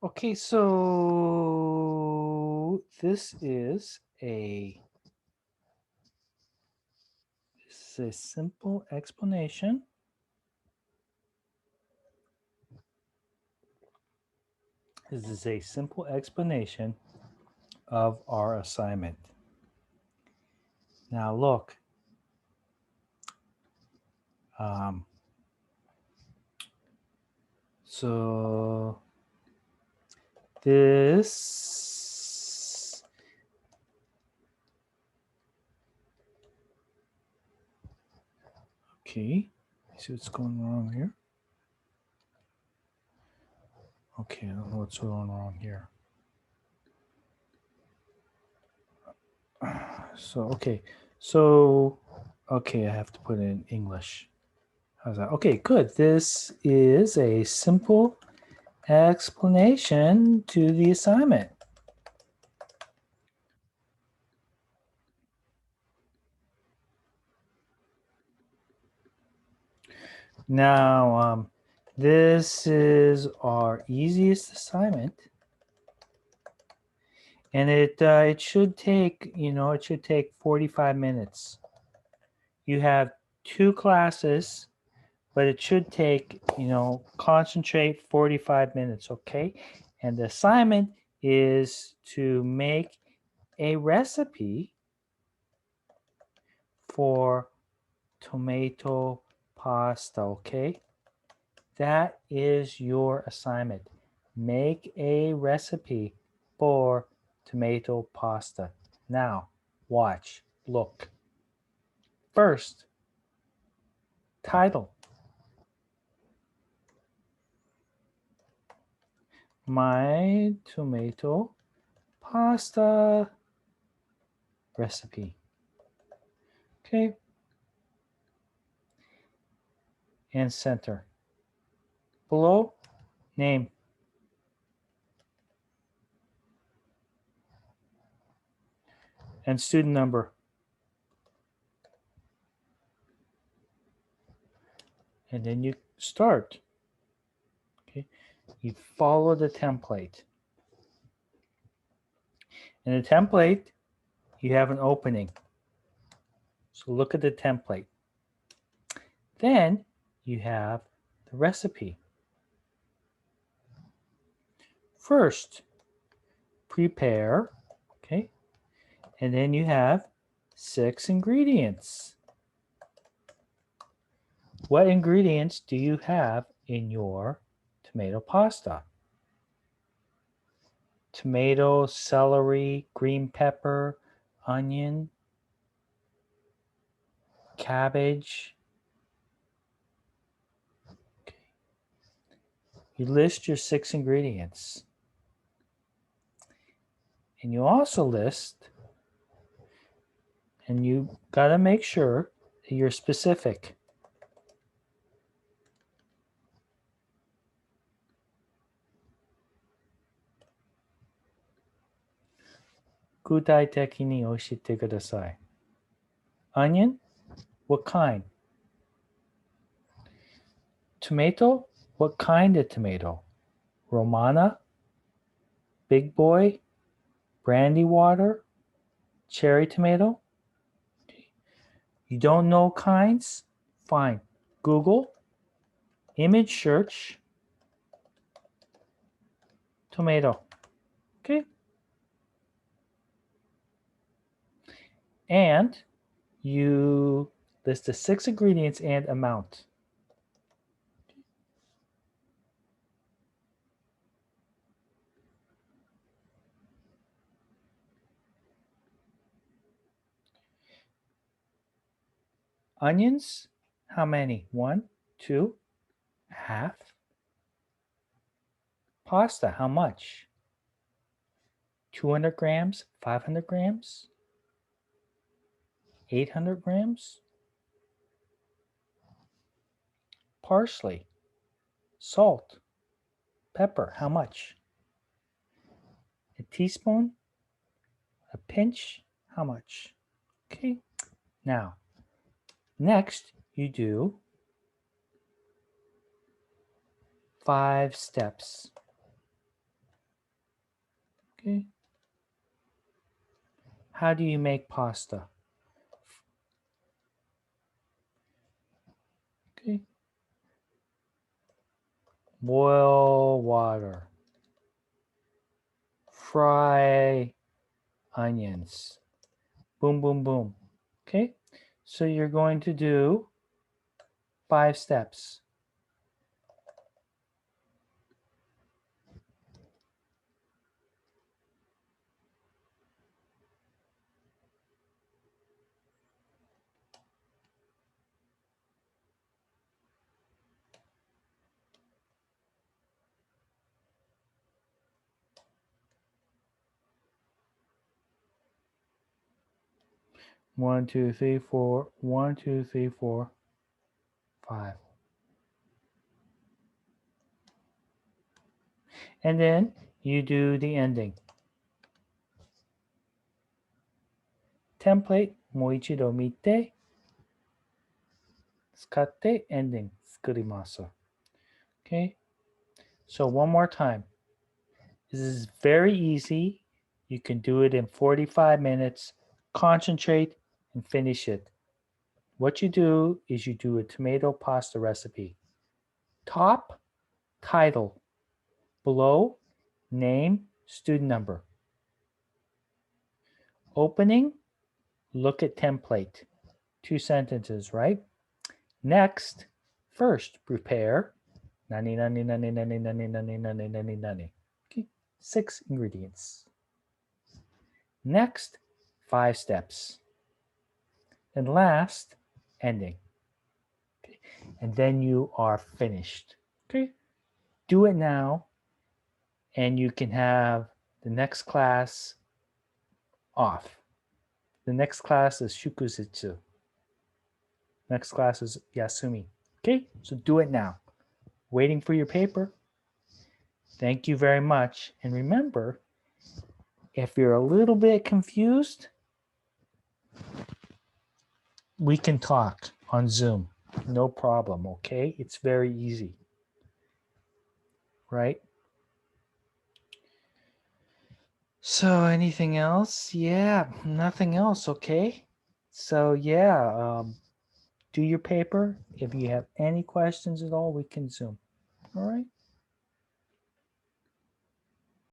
Okay, so this is a simple explanation This is a simple explanation of our assignment. Now look, um, so this, okay, see what's going wrong here. Okay, I don't know what's going wrong here. So, okay, I have to put it in English. How's that? Okay, good. This is a simple explanation to the assignment. Now, this is our easiest assignment, and it should take 45 minutes. You have 2 classes, but it should take concentrate 45 minutes, okay? And the assignment is to make a recipe for tomato pasta, okay? That is your assignment. Make a recipe for tomato pasta. Now, watch, look. First, title. My tomato pasta recipe. Okay. And center. Below, name. And student number. And then you start. Okay. You follow the template. In the template, you have an opening. So look at the template. Then you have the recipe. First, prepare, okay? And then you have 6 ingredients. What ingredients do you have in your tomato pasta? Tomato, celery, green pepper, onion, cabbage. Okay. You list your 6 ingredients. And you also list, and you got to make sure that you're specific. Gudaiteki ni oshite kudasai. Onion? What kind? Tomato? What kind of tomato? Romana? Big boy? Brandy water? Cherry tomato? You don't know kinds? Fine. Google, image search, tomato. Okay? And you list the 6 ingredients and amount. Onions, how many? 1, 2, half. Pasta, how much? 200 grams, 500 grams, 800 grams. Parsley, salt, pepper, how much? A teaspoon, a pinch, how much? Okay. Now, next you do 5 steps. Okay. How do you make pasta? Okay. Boil water. Fry onions. Boom, boom, boom. Okay. So you're going to do 5 steps. One, two, three, four. 1, 2, 3, 4, 5. And then you do the ending. Template もう一度見て使って ending 作ります。Okay? So one more time. This is very easy. You can do it in 45 minutes. Concentrate and finish it. What you do is you do a tomato pasta recipe. Top, title. Below, name, student number. Opening, look at template. 2 sentences, right? Next, first, prepare. Nani, nani, nani, nani, nani, nani, nani, nani, nani. Okay, 6 ingredients. Next, 5 steps. And last, ending. Okay. And then you are finished. Okay. Do it now, and you can have the next class off. The next class is Shukuzitsu. Next class is Yasumi. Okay, so do it now. Waiting for your paper. Thank you very much. And remember, if you're a little bit confused, we can talk on Zoom. No problem, okay? It's very easy. Right? So anything else? Yeah, nothing else, okay? So yeah, do your paper. If you have any questions at all, we can Zoom. All right?